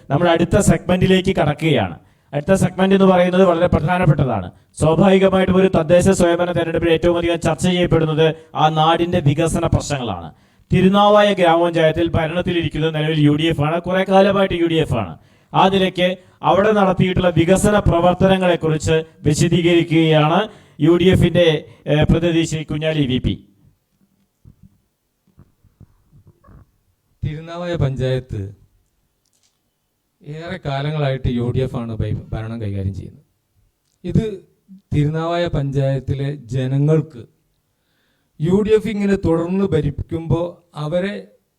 നമ്മൾ അടുത്ത സെഗ്മെന്റിലേക്ക് കടക്കുകയാണ്. അടുത്ത സെഗ്മെന്റ് എന്ന് പറയുന്നത് വളരെ പ്രധാനപ്പെട്ടതാണ്. സ്വാഭാവികമായിട്ടും ഒരു തദ്ദേശ സ്വയംഭരണ തെരഞ്ഞെടുപ്പിൽ ഏറ്റവും അധികം ചർച്ച ചെയ്യപ്പെടുന്നത് ആ നാടിന്റെ വികസന പ്രശ്നങ്ങളാണ്. തിരുനാവായ ഗ്രാമപഞ്ചായത്തിൽ ഭരണത്തിലിരിക്കുന്നത് നിലവിൽ UDF ആണ്, കുറെ കാലമായിട്ട് UDF ആണ്. ആ നിലയ്ക്ക് അവിടെ നടത്തിയിട്ടുള്ള വികസന പ്രവർത്തനങ്ങളെക്കുറിച്ച് വിശദീകരിക്കുകയാണ് UDFന്റെ പ്രതിനിധി ശ്രീ കുഞ്ഞാലി VP. തിരുനാവായ പഞ്ചായത്ത് ഏറെ കാലങ്ങളായിട്ട് UDF ആണ് ഭരണം കൈകാര്യം ചെയ്യുന്നത്. ഇത് തിരുനാവായ പഞ്ചായത്തിലെ ജനങ്ങൾക്ക് UDF ഇങ്ങനെ തുടർന്ന് ഭരിക്കുമ്പോൾ അവരെ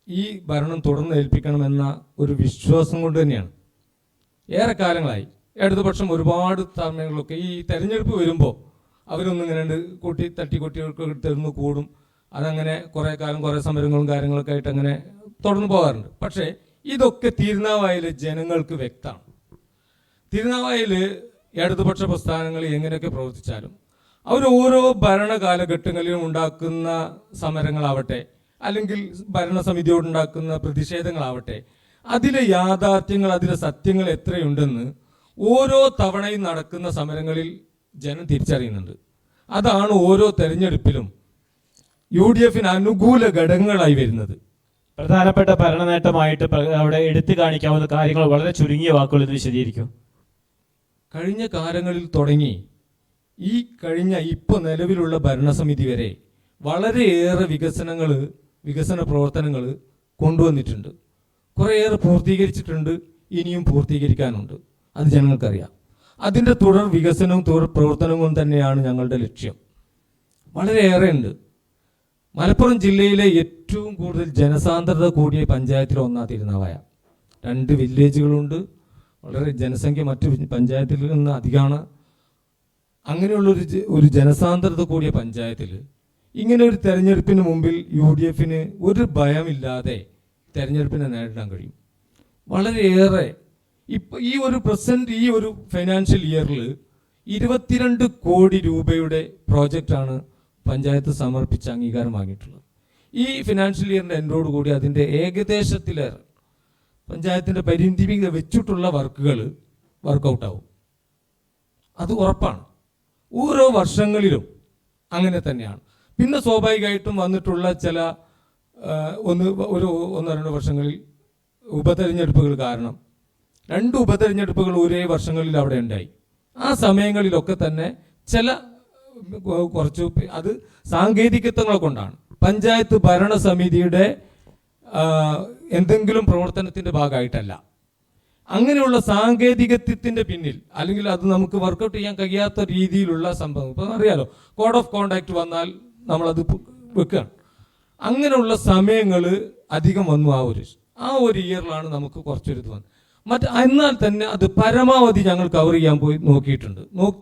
ഈ ഭരണം തുടർന്ന് ഏൽപ്പിക്കണമെന്ന ഒരു വിശ്വാസം കൊണ്ട് തന്നെയാണ് ഏറെ കാലങ്ങളായി. ഇടതുപക്ഷം ഒരുപാട് സമയങ്ങളൊക്കെ ഈ തെരഞ്ഞെടുപ്പ് വരുമ്പോൾ അവരൊന്നും ഇങ്ങനെ തട്ടിക്കൊട്ടികൾക്ക് തെരുന്ന് കൂടും. അതങ്ങനെ കുറേ കാലം കുറേ സമരങ്ങളും കാര്യങ്ങളൊക്കെ ആയിട്ട് അങ്ങനെ തുടർന്ന് പോകാറുണ്ട്. പക്ഷേ ഇതൊക്കെ തിരുനാവായയിലെ ജനങ്ങൾക്ക് വ്യക്തമാണ്. തിരുനാവായയിൽ ഇടതുപക്ഷ പ്രസ്ഥാനങ്ങൾ എങ്ങനെയൊക്കെ പ്രവർത്തിച്ചാലും അവർ ഓരോ ഭരണകാലഘട്ടങ്ങളിലും ഉണ്ടാക്കുന്ന സമരങ്ങളാവട്ടെ, അല്ലെങ്കിൽ ഭരണസമിതിയോടുണ്ടാക്കുന്ന പ്രതിഷേധങ്ങളാവട്ടെ, അതിലെ യാഥാർത്ഥ്യങ്ങൾ, അതിലെ സത്യങ്ങൾ എത്രയുണ്ടെന്ന് ഓരോ തവണയും നടക്കുന്ന സമരങ്ങളിൽ ജനം തിരിച്ചറിയുന്നുണ്ട്. അതാണ് ഓരോ തെരഞ്ഞെടുപ്പിലും UDFന് അനുകൂല ഘടകങ്ങളായി വരുന്നത്. പ്രധാനപ്പെട്ട ഭരണ നേട്ടമായിട്ട് അവിടെ എടുത്തു കാണിക്കാവുന്ന കാര്യങ്ങൾ വളരെ ചുരുങ്ങിയ വാക്കുകളിൽ വിശദീകരിക്കും. കഴിഞ്ഞ കാലങ്ങളിൽ തുടങ്ങി ഈ ഇപ്പോൾ നിലവിലുള്ള ഭരണസമിതി വരെ വളരെയേറെ വികസന പ്രവർത്തനങ്ങൾ കൊണ്ടുവന്നിട്ടുണ്ട്. കുറേയേറെ പൂർത്തീകരിച്ചിട്ടുണ്ട്, ഇനിയും പൂർത്തീകരിക്കാനുണ്ട്. അത് ജനങ്ങൾക്കറിയാം. അതിൻ്റെ തുടർ വികസനവും തുടർ പ്രവർത്തനവും തന്നെയാണ് ഞങ്ങളുടെ ലക്ഷ്യം. വളരെയേറെ ഉണ്ട്. മലപ്പുറം ജില്ലയിലെ ഏറ്റവും കൂടുതൽ ജനസാന്ദ്രത കൂടിയ പഞ്ചായത്തിൽ ഒന്നാ തിരുനാവായ. 2 വില്ലേജുകളുണ്ട്. വളരെ ജനസംഖ്യ മറ്റു പഞ്ചായത്തിൽ നിന്ന് അധികമാണ്. അങ്ങനെയുള്ള ഒരു ജനസാന്ദ്രത കൂടിയ പഞ്ചായത്തിൽ ഇങ്ങനെ ഒരു തെരഞ്ഞെടുപ്പിന് മുമ്പിൽ UDFന് ഒരു ഭയമില്ലാതെ തെരഞ്ഞെടുപ്പിനെ നേരിടാൻ കഴിയും. വളരെയേറെ ഈ ഒരു ഫൈനാൻഷ്യൽ ഇയറിൽ 22 കോടി രൂപയുടെ പ്രോജക്റ്റാണ് പഞ്ചായത്ത് സമർപ്പിച്ച അംഗീകാരം വാങ്ങിയിട്ടുള്ളത്. ഈ ഫിനാൻഷ്യൽ ഇയറിൻ്റെ എൻഡോട് കൂടി അതിൻ്റെ ഏകദേശത്തിലേറെ പഞ്ചായത്തിൻ്റെ പരിമിതി വെച്ചിട്ടുള്ള വർക്കൗട്ടാവും. അത് ഉറപ്പാണ്. ഓരോ വർഷങ്ങളിലും അങ്ങനെ തന്നെയാണ്. പിന്നെ സ്വാഭാവികമായിട്ടും വന്നിട്ടുള്ള ചില 1-2 വർഷങ്ങളിൽ ഉപതെരഞ്ഞെടുപ്പുകൾ കാരണം 2 ഉപതെരഞ്ഞെടുപ്പുകൾ ഒരേ വർഷങ്ങളിൽ അവിടെ ഉണ്ടായി. ആ സമയങ്ങളിലൊക്കെ തന്നെ കുറച്ച് അത് സാങ്കേതികത്വങ്ങൾ കൊണ്ടാണ്. പഞ്ചായത്ത് ഭരണസമിതിയുടെ എന്തെങ്കിലും പ്രവർത്തനത്തിന്റെ ഭാഗമായിട്ടല്ല. അങ്ങനെയുള്ള സാങ്കേതികത്വത്തിന്റെ പിന്നിൽ, അല്ലെങ്കിൽ അത് നമുക്ക് വർക്കൗട്ട് ചെയ്യാൻ കഴിയാത്ത രീതിയിലുള്ള സംഭവം, ഇപ്പം അറിയാലോ, കോഡ് ഓഫ് കോണ്ടാക്ട് വന്നാൽ നമ്മളത് വെക്കുകയാണ്. അങ്ങനെയുള്ള സമയങ്ങൾ അധികം വന്നു. ആ ഒരു ഇയറിലാണ് നമുക്ക് കുറച്ചൊരു ഇത് വന്നത്. എന്നാൽ തന്നെ അത് പരമാവധി ഞങ്ങൾ കവർ ചെയ്യാൻ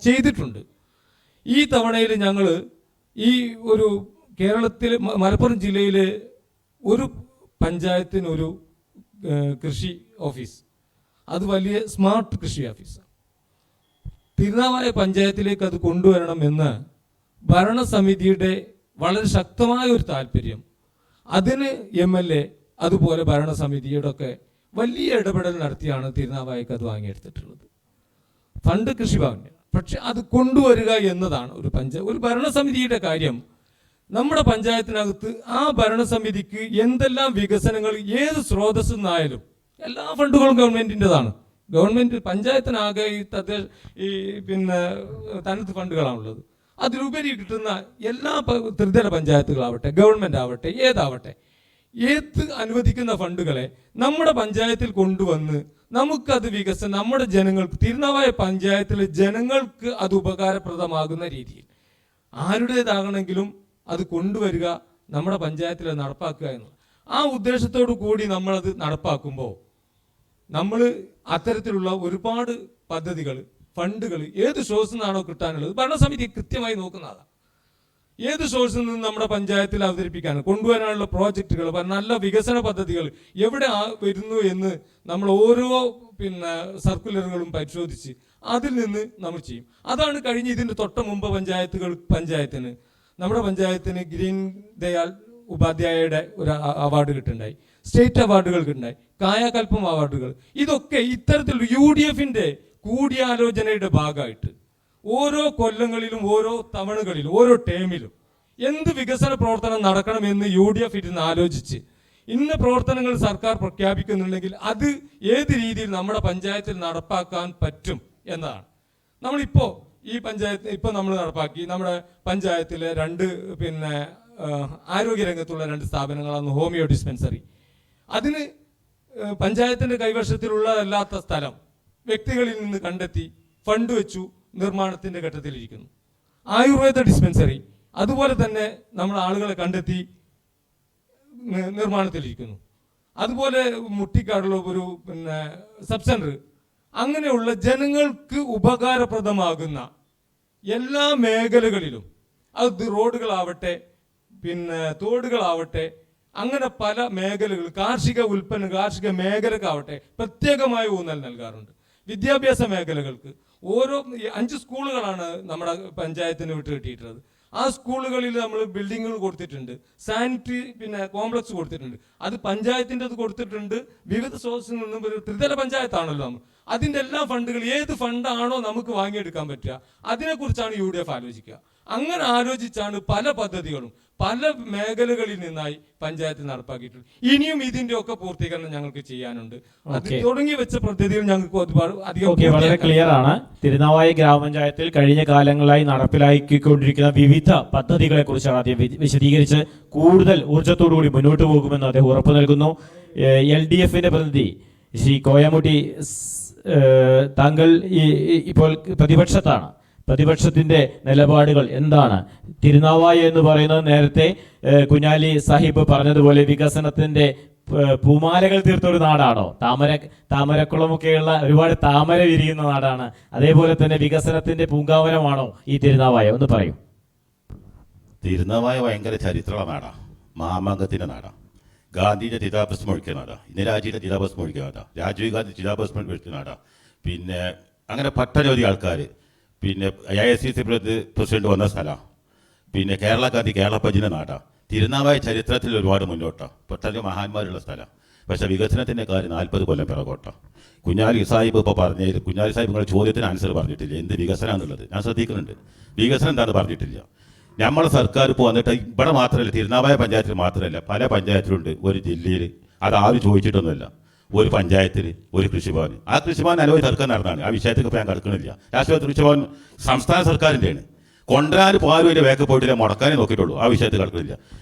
ചെയ്തിട്ടുണ്ട്. ഈ തവണയിൽ ഞങ്ങൾ ഈ ഒരു കേരളത്തിൽ മലപ്പുറം ജില്ലയിലെ ഒരു പഞ്ചായത്തിനൊരു കൃഷി ഓഫീസ്, അത് വലിയ സ്മാർട്ട് കൃഷി ഓഫീസാണ്. തിരുനാവായ പഞ്ചായത്തിലേക്ക് അത് കൊണ്ടുവരണമെന്ന് ഭരണസമിതിയുടെ വളരെ ശക്തമായ ഒരു താല്പര്യം. അതിന് MLA അതുപോലെ ഭരണസമിതിയുടെ ഒക്കെ വലിയ ഇടപെടൽ നടത്തിയാണ് തിരുനാവായക്ക് അത് വാങ്ങിയെടുത്തിട്ടുള്ളത്. ഫണ്ട് കൃഷിഭവന്. പക്ഷെ അത് കൊണ്ടുവരിക എന്നതാണ് ഒരു ഭരണസമിതിയുടെ കാര്യം. നമ്മുടെ പഞ്ചായത്തിനകത്ത് ആ ഭരണസമിതിക്ക് എന്തെല്ലാം വികസനങ്ങൾ ഏത് സ്രോതസ്സിൽ നിന്നായാലും എല്ലാ ഫണ്ടുകളും ഗവൺമെന്റിൻ്റെതാണ്. ഗവൺമെന്റ് പഞ്ചായത്തിനാകെ തനത് ഫണ്ടുകളാണുള്ളത്. അതിലുപരി കിട്ടുന്ന എല്ലാ ത്രിതല പഞ്ചായത്തുകളാവട്ടെ, ഗവൺമെന്റ് ആവട്ടെ, ഏത് അനുവദിക്കുന്ന ഫണ്ടുകളെ നമ്മുടെ പഞ്ചായത്തിൽ കൊണ്ടുവന്ന് നമുക്കത് നമ്മുടെ ജനങ്ങൾക്ക്, തിരുനാവായ പഞ്ചായത്തിലെ ജനങ്ങൾക്ക് അത് ഉപകാരപ്രദമാകുന്ന രീതിയിൽ ആരുടേതാകണമെങ്കിലും അത് കൊണ്ടുവരിക, നമ്മുടെ പഞ്ചായത്തിൽ നടപ്പാക്കുക എന്നുള്ളത്. ആ ഉദ്ദേശത്തോടു കൂടി നമ്മളത് നടപ്പാക്കുമ്പോൾ നമ്മൾ അത്തരത്തിലുള്ള ഒരുപാട് പദ്ധതികൾ, ഫണ്ടുകൾ ഏത് സോഴ്സിൽ നിന്നാണോ കിട്ടാനുള്ളത് ഭരണസമിതി കൃത്യമായി നോക്കുന്നതാണ്. ഏത് സോഴ്സിൽ നിന്ന് നമ്മുടെ പഞ്ചായത്തിൽ അവതരിപ്പിക്കാനും കൊണ്ടുവരാനുള്ള പ്രോജക്റ്റുകൾ, നല്ല വികസന പദ്ധതികൾ എവിടെ വരുന്നു എന്ന് നമ്മൾ ഓരോ സർക്കുലറുകളും പരിശോധിച്ച് അതിൽ നിന്ന് നമ്മൾ ചെയ്യും. അതാണ് കഴിഞ്ഞ് ഇതിൻ്റെ തൊട്ട് മുമ്പ് നമ്മുടെ പഞ്ചായത്തിന് ഗ്രീൻ ദയാൽ ഉപാധ്യായയുടെ ഒരു അവാർഡ് കിട്ടുണ്ടായി, സ്റ്റേറ്റ് അവാർഡുകൾ കിട്ടുണ്ടായി. കായാകൽപ്പം അവാർഡുകൾ, ഇതൊക്കെ ഇത്തരത്തിൽ UDFന്റെ കൂടിയാലോചനയുടെ ഭാഗമായിട്ട് ഓരോ കൊല്ലങ്ങളിലും ഓരോ തവണകളിലും ഓരോ ടേമിലും എന്ത് വികസന പ്രവർത്തനം നടക്കണമെന്ന് UDF ഇരുന്ന് ആലോചിച്ച് ഇന്ന പ്രവർത്തനങ്ങൾ സർക്കാർ പ്രഖ്യാപിക്കുന്നുണ്ടെങ്കിൽ അത് ഏത് രീതിയിൽ നമ്മുടെ പഞ്ചായത്തിൽ നടപ്പാക്കാൻ പറ്റും എന്നതാണ്. നമ്മളിപ്പോൾ ഈ പഞ്ചായത്ത് നമ്മൾ നടപ്പാക്കി. നമ്മുടെ പഞ്ചായത്തിലെ 2 ആരോഗ്യരംഗത്തുള്ള 2 സ്ഥാപനങ്ങളാണ് ഹോമിയോ ഡിസ്പെൻസറി. അതിന് പഞ്ചായത്തിന്റെ കൈവശത്തിലുള്ളതല്ലാത്ത സ്ഥലം വ്യക്തികളിൽ നിന്ന് കണ്ടെത്തി ഫണ്ട് വെച്ചു, നിർമ്മാണത്തിന്റെ ഘട്ടത്തിലിരിക്കുന്നു. ആയുർവേദ ഡിസ്പെൻസറി അതുപോലെ തന്നെ നമ്മൾ ആളുകളെ കണ്ടെത്തി നിർമ്മാണത്തിലിരിക്കുന്നു. അതുപോലെ മുട്ടിക്കാടുള്ള ഒരു സബ് സെന്റർ. അങ്ങനെയുള്ള ജനങ്ങൾക്ക് ഉപകാരപ്രദമാകുന്ന എല്ലാ മേഖലകളിലും, അത് റോഡുകളാവട്ടെ തോടുകളാവട്ടെ, അങ്ങനെ പല മേഖലകൾ, കാർഷിക മേഖലക്കാവട്ടെ പ്രത്യേകമായ ഊന്നൽ നൽകാറുണ്ട്. വിദ്യാഭ്യാസ മേഖലകൾക്ക് 5 സ്കൂളുകളാണ് നമ്മുടെ പഞ്ചായത്തിന് വിട്ട് കിട്ടിയിട്ടുള്ളത്. ആ സ്കൂളുകളിൽ നമ്മൾ ബിൽഡിങ്ങുകൾ കൊടുത്തിട്ടുണ്ട്, സാനിറ്ററി കോംപ്ലക്സ് കൊടുത്തിട്ടുണ്ട്. അത് പഞ്ചായത്തിൻ്റെ കൊടുത്തിട്ടുണ്ട്. വിവിധ സ്രോതസ്സിൽ നിന്നും ഒരു ത്രിതല പഞ്ചായത്താണല്ലോ നമ്മൾ. അതിൻ്റെ എല്ലാ ഫണ്ടുകൾ ഏത് ഫണ്ടാണോ നമുക്ക് വാങ്ങിയെടുക്കാൻ പറ്റുക അതിനെക്കുറിച്ചാണ് UDF ആലോചിക്കുക. അങ്ങനെ ആലോചിച്ചാണ് പല പദ്ധതികളും പല മേഖലകളിൽ നിന്നായി പഞ്ചായത്തിൽ നടപ്പാക്കിയിട്ടുള്ളത്. ഇനിയും ഇതിന്റെ ഒക്കെ പൂർത്തീകരണം ഞങ്ങൾക്ക് ചെയ്യാനുണ്ട്. അത് തുടങ്ങി വെച്ച പദ്ധതികൾ ഞങ്ങൾക്ക് അധികം വളരെ ക്ലിയർ ആണ്. തിരുനാവായ ഗ്രാമപഞ്ചായത്തിൽ കഴിഞ്ഞ കാലങ്ങളായി നടപ്പിലാക്കിക്കൊണ്ടിരിക്കുന്ന വിവിധ പദ്ധതികളെ കുറിച്ചാണ് ആദ്യം വിശദീകരിച്ച് കൂടുതൽ ഊർജ്ജത്തോടുകൂടി മുന്നോട്ട് പോകുമെന്ന് അദ്ദേഹം ഉറപ്പു നൽകുന്നു. LDFന്റെ പ്രതിനിധി ശ്രീ കോയമുട്ടി, താങ്കൾ ഇപ്പോൾ പ്രതിപക്ഷത്താണ്. പ്രതിപക്ഷത്തിന്റെ നിലപാടുകൾ എന്താണ്? തിരുനാവായ എന്ന് പറയുന്നത് നേരത്തെ കുഞ്ഞാലി സാഹിബ് പറഞ്ഞതുപോലെ വികസനത്തിന്റെ പൂമാലകൾ തീർത്തൊരു നാടാണോ? താമരക്കുളമൊക്കെയുള്ള ഒരുപാട് താമര വിരിയുന്ന നാടാണ്. അതേപോലെ തന്നെ വികസനത്തിന്റെ പൂങ്കാവനമാണോ ഈ തിരുനാവായ? ഒന്ന് പറയൂ. തിരുനാവായ ഭയങ്കര ചരിത്രമുള്ള നാടാണ്, മാമാങ്കത്തിന്റെ നാടാണ്. ഗാന്ധിയുടെ ചിതാഭസ്മം ഒഴിക്കുന്ന നാടാണ്, ഇന്ദിരാജിയുടെ ചിതാഭസ്മം ഒഴിക്കുന്ന നാടാണ്, രാജീവ് ഗാന്ധി ചിതാഭസ്മം ഒഴിക്കുന്ന നാടാണ്. അങ്ങനെ പട്ടനവധി ആൾക്കാർ, AICC പ്രസിഡന്റ് വന്ന സ്ഥലമാണ്. കേരള ഗാന്ധി കേരളപ്പജിന്റെ നാടാണ്. തിരുനാവായ ചരിത്രത്തിൽ ഒരുപാട് മുന്നോട്ടാണ്, പെട്ടെന്ന് മഹാന്മാരുള്ള സ്ഥലമാണ്. പക്ഷേ വികസനത്തിൻ്റെ കാര്യം 40 കൊല്ലം പിറകോട്ടാണ്. കുഞ്ഞാലി സാഹിബ് ഇപ്പോൾ പറഞ്ഞത്, കുഞ്ഞാലി സാഹിബ് നിങ്ങളുടെ ചോദ്യത്തിന് ആൻസർ പറഞ്ഞിട്ടില്ല. എന്ത് വികസനം എന്നുള്ളത് ഞാൻ ശ്രദ്ധിക്കുന്നുണ്ട്. വികസനം എന്താണെന്ന് പറഞ്ഞിട്ടില്ല. നമ്മളെ സർക്കാർ ഇപ്പോൾ വന്നിട്ട് ഇവിടെ മാത്രമല്ല, തിരുനാവായ പഞ്ചായത്തിൽ മാത്രമല്ല, പല പഞ്ചായത്തിലുണ്ട്. ഒരു ജില്ലയിൽ അത് ആരും ചോദിച്ചിട്ടൊന്നുമില്ല. ഒരു പഞ്ചായത്തിൽ ഒരു കൃഷിഭവൻ, ആ കൃഷിഭവൻ അലവധി സർക്കാർ നടന്നാണ്. ആ വിഷയത്തിൽ ഇപ്പോൾ ഞാൻ കിടക്കണില്ല. രാഷ്ട്രീയ കൃഷിഭവൻ സംസ്ഥാന സർക്കാരിൻ്റെയാണ്. കൊണ്ടുവരാൻ പോകാനും അതിൻ്റെ വേഗം പോയിട്ടില്ല, മുടക്കാനേ നോക്കിയിട്ടുള്ളൂ. ആ വിഷയത്തിൽ കിടക്കുന്നില്ല.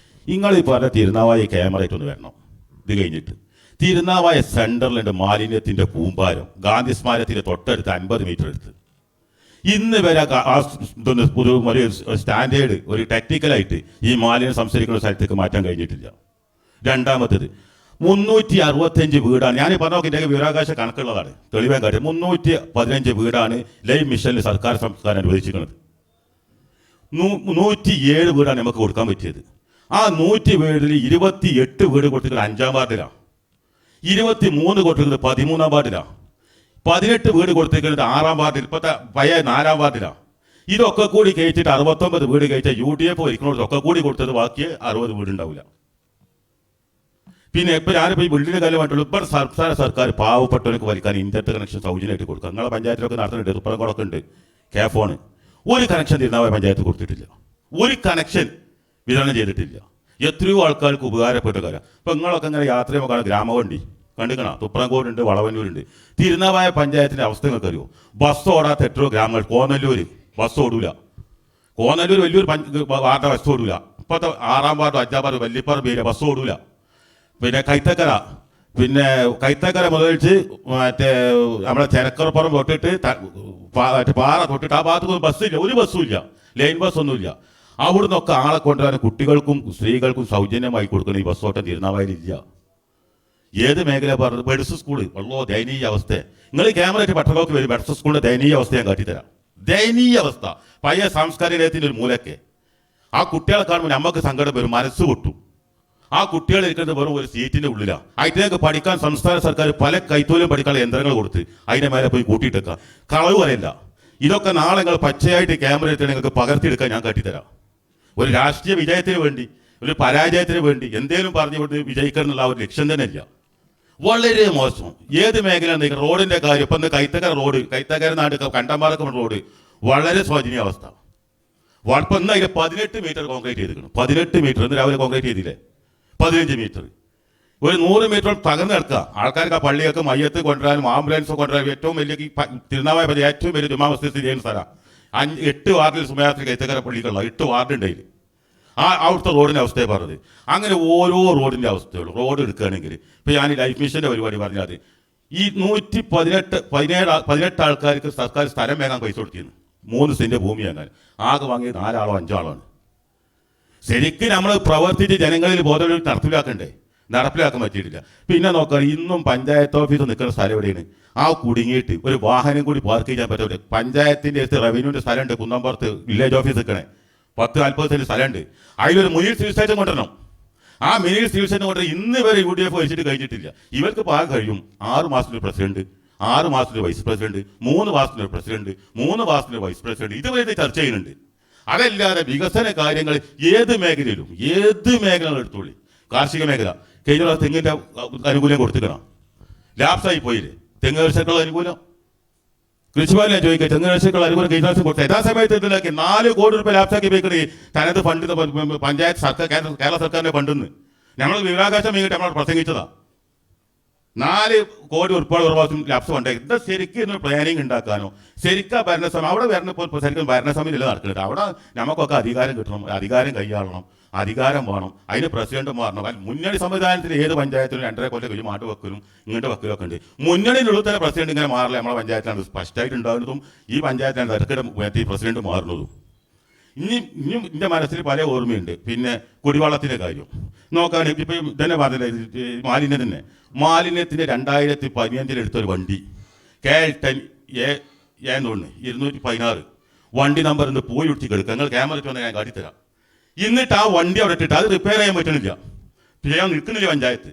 നിങ്ങൾ ഈ പറഞ്ഞ തിരുനാവായ ക്യാമറയായിട്ടൊന്ന് വരണം. ഇത് കഴിഞ്ഞിട്ട് തിരുനാവായ സെൻറ്ററിലുണ്ട് മാലിന്യത്തിൻ്റെ കൂമ്പാരം, ഗാന്ധി സ്മാരകത്തിൻ്റെ തൊട്ടടുത്ത് 50 മീറ്റർ എടുത്ത്. ഇന്ന് വരെ ഒരു സ്റ്റാൻഡേർഡ്, ഒരു ടെക്നിക്കലായിട്ട് ഈ മാലിന്യം സംസ്കരിക്കുന്ന സ്ഥലത്തേക്ക് മാറ്റാൻ കഴിഞ്ഞിട്ടില്ല. രണ്ടാമത്തേത് 365 വീടാണ്. ഞാൻ പറഞ്ഞ ഇതിൻ്റെ വിവരാവകാശ കണക്കുള്ളതാണ്, തെളിവാൻ കാര്യം. 315 വീടാണ് ലൈഫ് മിഷനിൽ സർക്കാർ സംസ്ഥാനം അനുവദിച്ചിരിക്കുന്നത്. 107 വീടാണ് നമുക്ക് കൊടുക്കാൻ പറ്റിയത്. ആ 100 വീടിൽ 28 വീട് കൊടുത്തിട്ടുള്ളത് 5-ാം വാർഡിലാണ്, 23 കൊടുത്തിട്ടുള്ളത് 13-ാം വാർഡിലാണ്, 18 വീട് കൊടുത്തിരിക്കുന്നത് 6-ാം വാർഡിൽ, ഇപ്പോഴത്തെ പഴയ 4-ാം വാർഡിലാണ്. ഇതൊക്കെ കൂടി കഴിച്ചിട്ട് 69 വീട് കഴിച്ചാൽ UDF ഇരിക്കുന്നതൊക്കെ കൂടി കൊടുത്തത് ബാക്കി 60 വീടുണ്ടാവില്ല. ഇപ്പോൾ ഞാനിപ്പോൾ ഈ ബിൽഡിംഗ് കാലമായിട്ടുള്ള ഇപ്പോൾ സർക്കാർ പാവപ്പെട്ടവർക്ക് വലിക്കാൻ ഇന്റർനെറ്റ് കണക്ഷൻ സൗജന്യമായിട്ട് കൊടുക്കുക. നിങ്ങളെ പഞ്ചായത്തിലൊക്കെ നടത്തുന്നുണ്ട്, തുപ്പറംകുളമൊക്കെ ഉണ്ട്, കേഫോണ്. ഒരു കണക്ഷൻ തിരുനാവായ പഞ്ചായത്ത് കൊടുത്തിട്ടില്ല, ഒരു കണക്ഷൻ വിതരണം ചെയ്തിട്ടില്ല. എത്രയോ ആൾക്കാർക്ക് ഉപകാരപ്പെട്ട കാര്യം. ഇപ്പം നിങ്ങളൊക്കെ ഇങ്ങനെ യാത്ര ചെയ്യുമ്പോൾ ഗ്രാമവണ്ടി കണ്ടിക്കണം, തുപ്രംകോടുണ്ട്, വളവന്നൂരുണ്ട്. തിരുനാവായ പഞ്ചായത്തിൻ്റെ അവസ്ഥ നിങ്ങൾക്കറിയോ? ബസ് ഓടാത്ത എത്രയോ ഗ്രാമങ്ങൾ. കോന്നല്ലൂർ ബസ് ഓടൂല, കോന്നല്ലൂർ വലിയൊരു വാർഡ് ബസ് ഓടൂല. ഇപ്പോഴത്തെ 6-ാം വാർഡ് 5-ാം വാർഡ് വല്യപ്പറമ്പ് ബസ് ഓടൂല. കൈത്തക്കര മുതലിച്ച് നമ്മുടെ ചെരക്കറപ്പുറം തൊട്ടിട്ട് പാറ തൊട്ടിട്ട് ആ ഭാഗത്തൊന്നും ബസ്സില്ല, ഒരു ബസ്സും ഇല്ല, ലൈൻ ബസ് ഒന്നുമില്ല. അവിടെ നിന്നൊക്കെ ആളെ കൊണ്ടുവരാൻ കുട്ടികൾക്കും സ്ത്രീകൾക്കും സൗജന്യമായി കൊടുക്കുന്ന ഈ ബസ്സോട്ടം തിരുനാവായിലില്ല. ഏത് മേഖല പറഞ്ഞു? ബെഡ്സ് സ്കൂള് വളരെ ദയനീയ അവസ്ഥ. നിങ്ങൾ ക്യാമറയായിട്ട് പട്ടണമൊക്കെ വരും, ബെഡ്സ് സ്കൂളിന്റെ ദയനീയ അവസ്ഥ ഞാൻ കാട്ടിത്തരാം. ദയനീയ അവസ്ഥ. പഴയ സാംസ്കാരിക നിലയത്തിൻ്റെ ഒരു മൂലക്കെ ആ കുട്ടികളെ കാണുമ്പോൾ നമുക്ക് സങ്കടം വരും, മനസ്സ് പൊട്ടും. ആ കുട്ടികൾ ഇരിക്കുന്നത് വെറും ഒരു സീറ്റിന്റെ ഉള്ളിലാണ്. അതിലേക്ക് പഠിക്കാൻ സംസ്ഥാന സർക്കാർ പല കൈത്തോലും പഠിക്കാനുള്ള യന്ത്രങ്ങൾ കൊടുത്ത് അതിന്റെ മേലെ പോയി കൂട്ടിയിട്ടേക്കാം. കളവ് പറയില്ല. ഇതൊക്കെ നാളെ നിങ്ങൾ പച്ചയായിട്ട് ക്യാമറ എടുത്ത് നിങ്ങൾക്ക് പകർത്തിയെടുക്കാൻ ഞാൻ കാട്ടിത്തരാം. ഒരു രാഷ്ട്രീയ വിജയത്തിന് വേണ്ടി, ഒരു പരാജയത്തിന് വേണ്ടി എന്തേലും പറഞ്ഞു കൊണ്ട് വിജയിക്കണം എന്നുള്ള ഒരു ലക്ഷ്യം തന്നെ ഇല്ല. വളരെ മോശം. ഏത് മേഖലയാണ് റോഡിന്റെ കാര്യം? ഇപ്പം കൈത്തക്കര റോഡ്, കൈത്തക്കര നാട് കണ്ടമ്പാറക്കം റോഡ് വളരെ ശോചനീയ അവസ്ഥ. ഇപ്പം ഇന്ന് അതിൽ 18 മീറ്റർ കോൺക്രീറ്റ് ചെയ്തിരിക്കണം. 18 മീറ്റർ ഇന്ന് രാവിലെ കോൺക്രീറ്റ് ചെയ്തില്ലേ? 15 മീറ്റർ. ഒരു 100 മീറ്റർ തകർന്ന് കിടക്കുക. ആൾക്കാർക്ക് ആ പള്ളിയൊക്കെ മയ്യത്ത് കൊണ്ടുവരാനും ആംബുലൻസ് കൊണ്ടുവരാനും ഏറ്റവും വലിയ തിരുനാവായ പതി ഏറ്റവും വലിയ ജുമാ മസ്ജിദ് സ്ഥിതി ചെയ്യുന്ന സ്ഥലമാണ്. 8 വാർഡിൽ സുമയാത്രി കൈത്തക്കര പള്ളിക്കുള്ള 8 വാർഡുണ്ട് അതിൽ. അവിടുത്തെ റോഡിൻ്റെ അവസ്ഥയെ പറഞ്ഞത്. അങ്ങനെ ഓരോ റോഡിൻ്റെ അവസ്ഥയുള്ളൂ. റോഡ് എടുക്കുകയാണെങ്കിൽ ഇപ്പം ഞാൻ ലൈഫ് മിഷൻ്റെ പരിപാടി പറഞ്ഞാൽ ഈ 118 ആൾക്കാർക്ക് സർക്കാർ സ്ഥലം വാങ്ങാൻ പൈസ കൊടുത്തിരുന്നു. 3 സെന്റ് ഭൂമി വാങ്ങാൻ. ആകെ വാങ്ങിയത് 4 ആളോ 5 ആളോ ആണ്. ശരിക്കും നമ്മൾ പ്രവർത്തിച്ച് ജനങ്ങളിൽ ബോധം നടപ്പിലാക്കാൻ പറ്റിയിട്ടില്ല. പിന്നെ നോക്കാം, ഇന്നും പഞ്ചായത്ത് ഓഫീസ് നിൽക്കുന്ന സ്ഥലം എവിടെയാണ്? ആ കുടുങ്ങിയിട്ട് ഒരു വാഹനം കൂടി പാർക്ക് ചെയ്യാൻ പറ്റില്ല. പഞ്ചായത്തിൻ്റെ അടുത്ത് റവന്യൂവിൻ്റെ സ്ഥലമുണ്ട്, കുന്നമ്പുറത്ത് വില്ലേജ് ഓഫീസ് നിൽക്കണേ 10-40 സെന്റ് സ്ഥലമുണ്ട്. അതിലൊരു മിനി സിവിൽ സ്റ്റേഷൻ കൊണ്ടുവരണം. ആ മിനി സിവിൽ സ്റ്റേഷൻ കൊണ്ടുവരണം. ഇന്ന് വരെ UDF വെച്ചിട്ട് കഴിഞ്ഞിട്ടില്ല. ഇവർക്ക് പാകം കഴിയും 6 മാസത്തിന് പ്രസിഡന്റ്, 6 മാസത്തിന് വൈസ് പ്രസിഡന്റ്, 3 മാസത്തിന് പ്രസിഡന്റ്, 3 മാസത്തിന് വൈസ് പ്രസിഡന്റ്. ഇതുവരെ ഇത് ചർച്ച ചെയ്യുന്നുണ്ട്. അതല്ലാതെ വികസന കാര്യങ്ങൾ ഏത് മേഖലയിലും എടുത്തോളി. കാർഷിക മേഖല കഴിഞ്ഞ തെങ്ങിൻ്റെ ആനുകൂല്യം കൊടുത്തിക്കണം. ലാപ്സായി പോയില്ലേ തെങ്ങ് കർഷകർക്കുള്ള ആനുകൂല്യം? കൃഷിഭവനിലെ ചോദിക്കുക, തെങ്ങ് കർഷകർക്കുള്ള അനുകൂലം കഴിഞ്ഞ വർഷം കൊടുത്ത യഥാസമയത്ത് ഇതിലാക്കി 4 കോടി രൂപ ലാപ്സാക്കി പോയിക്കണേ. തനത് ഫണ്ട് പഞ്ചായത്ത് സർക്കാർ കേരള സർക്കാരിൻ്റെ ഫണ്ടെന്ന് ഞങ്ങൾ വിവരാവകാശം വേണ്ടിയിട്ട് നമ്മൾ പ്രസംഗിച്ചതാ. 4 കോടി ഉൾപ്പെടെ ഒരു പ്രാവശ്യം ലാപ്സ് ഉണ്ടാക്കി. ഇത് ശരിക്കും ഇന്ന് പ്ലാനിങ് ഉണ്ടാക്കാനോ ശരിക്കും ഭരണസമിതി അവിടെ വരണപ്പോൾ ശരിക്കും ഭരണസമിതി ഇല്ല നടക്കുന്നത്. അവിടെ നമുക്കൊക്കെ അധികാരം കിട്ടണം, അധികാരം കൈയാളണം, അധികാരം വേണം. അതിന് പ്രസിഡന്റ് മാറണം. മുന്നണി സംവിധാനത്തിൽ ഏത് പഞ്ചായത്തിലും 2.5 കൊല്ലം കഴിഞ്ഞ് മാട്ട് വെക്കലും ഇങ്ങോട്ട് വെക്കലൊക്കെ ഉണ്ട്. മുന്നണിയിലുള്ള തന്നെ പ്രസിഡന്റ് ഇങ്ങനെ മാറില്ല. നമ്മളെ പഞ്ചായത്തിലാണ് സ്പഷ്ടമായിട്ട് ഉണ്ടാകുന്നതും ഈ പഞ്ചായത്തിലാണ് തിരക്കിടെ പ്രസിഡന്റ് മാറുന്നതും. ഇനിയും എൻ്റെ മനസ്സിൽ പല ഓർമ്മയുണ്ട്. പിന്നെ കുടിവെള്ളത്തിൻ്റെ കാര്യം നോക്കുകയാണെങ്കിൽ ഇപ്പം ഇതന്നെ പറഞ്ഞില്ലേ, മാലിന്യത്തിൻ്റെ 2015 എടുത്തൊരു വണ്ടി KL10 തോന്നുന്നു 216 വണ്ടി നമ്പർ ഇന്ന് പോയി ഒടിച്ച് കിടക്കുക. നിങ്ങൾ ക്യാമറ ഇട്ട് വന്നാൽ ഞാൻ കാട്ടിത്തരാം. എന്നിട്ട് ആ വണ്ടി അവിടെ ഇട്ടിട്ട് അത് റിപ്പയർ ചെയ്യാൻ പറ്റണില്ല. ചെയ്യാൻ നിൽക്കുന്നില്ല പഞ്ചായത്ത്.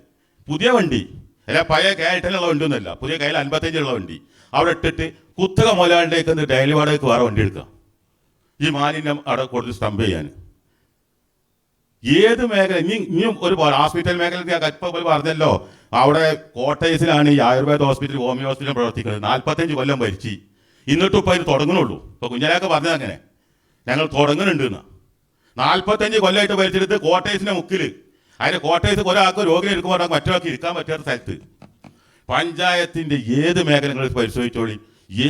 പുതിയ വണ്ടി അല്ല, പഴയ KL10 വണ്ടിയൊന്നുമല്ല, പുതിയ KL55 വണ്ടി അവിടെ ഇട്ടിട്ട് കുത്തക മുതലാളിലേക്ക് ഡെയിലി വാടകയ്ക്ക് വേറെ വണ്ടി എടുക്കുക. ഈ മാലിന്യം അവിടെ കൊടുത്ത് സ്റ്റംപ് ചെയ്യാൻ. ഏത് മേഖല ഇനിയും ഒരു ഹോസ്പിറ്റൽ മേഖല ഇപ്പം പറഞ്ഞല്ലോ, അവിടെ കോട്ടയസിലാണ് ഈ ആയുർവേദ ഹോസ്പിറ്റൽ ഹോമിയോ ഹോസ്പിറ്റൽ പ്രവർത്തിക്കുന്നത്. 45 കൊല്ലം ഭരിച്ച് എന്നിട്ടും ഇപ്പം അതിന് തുടങ്ങുന്നുള്ളൂ. ഇപ്പോൾ കുഞ്ഞാലൊക്കെ പറഞ്ഞത് അങ്ങനെ ഞങ്ങൾ തുടങ്ങുന്നുണ്ട് എന്ന്. 45 കൊല്ലമായിട്ട് ഭരിച്ചെടുത്ത് കോട്ടയസിൻ്റെ മുക്കിൽ അതിന് കോട്ടയത്ത് ഒരാൾക്ക് രോഗിനെ എടുക്കുമ്പോൾ മറ്റൊരാൾക്ക് ഇരിക്കാൻ പറ്റാത്ത സ്ഥലത്ത്. പഞ്ചായത്തിൻ്റെ ഏത് മേഖലകൾ പരിശോധിച്ചോളി,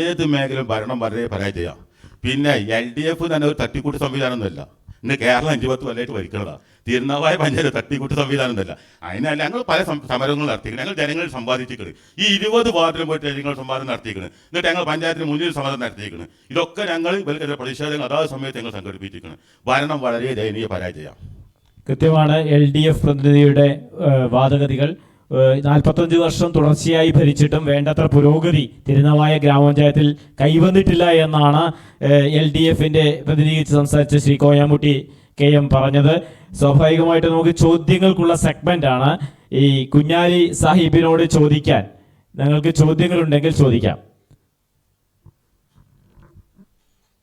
ഏത് മേഖലയും ഭരണം വളരെ പരാജയമാണ്. പിന്നെ LDF തന്നെ ഒരു തട്ടിക്കൂട്ട് സംവിധാനമൊന്നുമല്ല. ഇന്ന് കേരളം 50 കൊല്ലമായിട്ട് ഭരിക്കുന്നതാണ്. തിരുനാവായ പഞ്ചായത്ത് തട്ടിക്കൂട്ട് സംവിധാനമൊന്നുമല്ല. അതിനല്ല ഞങ്ങൾ പല സമരങ്ങൾ നടത്തിക്കണം. ഞങ്ങൾ ജനങ്ങൾ സമ്പാദിച്ചിരിക്കുന്നത് ഈ 20 വാർഡിലും പോയിട്ട് ജനങ്ങൾ സമ്പാദനം നടത്തിയിരിക്കുന്നത്. എന്നിട്ട് ഞങ്ങൾ പഞ്ചായത്തിന് മുന്നിൽ സമരം നടത്തിയിരിക്കുന്നത്. ഇതൊക്കെ ഞങ്ങൾ ഇവർക്കെതിരെ പ്രതിഷേധങ്ങൾ അതാത് സമയത്ത് ഞങ്ങൾ സംഘടിപ്പിച്ചിരിക്കുന്നത്. ഭരണം വളരെ ദയനീയ പരാജയമാണ്. കൃത്യമാണ് LDF പ്രതിനിധിയുടെ വാദഗതികൾ. 45 വർഷം തുടർച്ചയായി ഭരിച്ചിട്ടും വേണ്ടത്ര പുരോഗതി തിരുനാവായ ഗ്രാമപഞ്ചായത്തിൽ കൈവന്നിട്ടില്ല എന്നാണ് LDFന്റെ പ്രതിനിധീകരിച്ച് സംസാരിച്ച ശ്രീ കോയാമുട്ടി KM പറഞ്ഞത്. സ്വാഭാവികമായിട്ട് നമുക്ക് ചോദ്യങ്ങൾക്കുള്ള സെഗ്മെന്റ് ആണ്. ഈ കുഞ്ഞാലി സാഹിബിനോട് ചോദിക്കാൻ നിങ്ങൾക്ക് ചോദ്യങ്ങളുണ്ടെങ്കിൽ ചോദിക്കാം.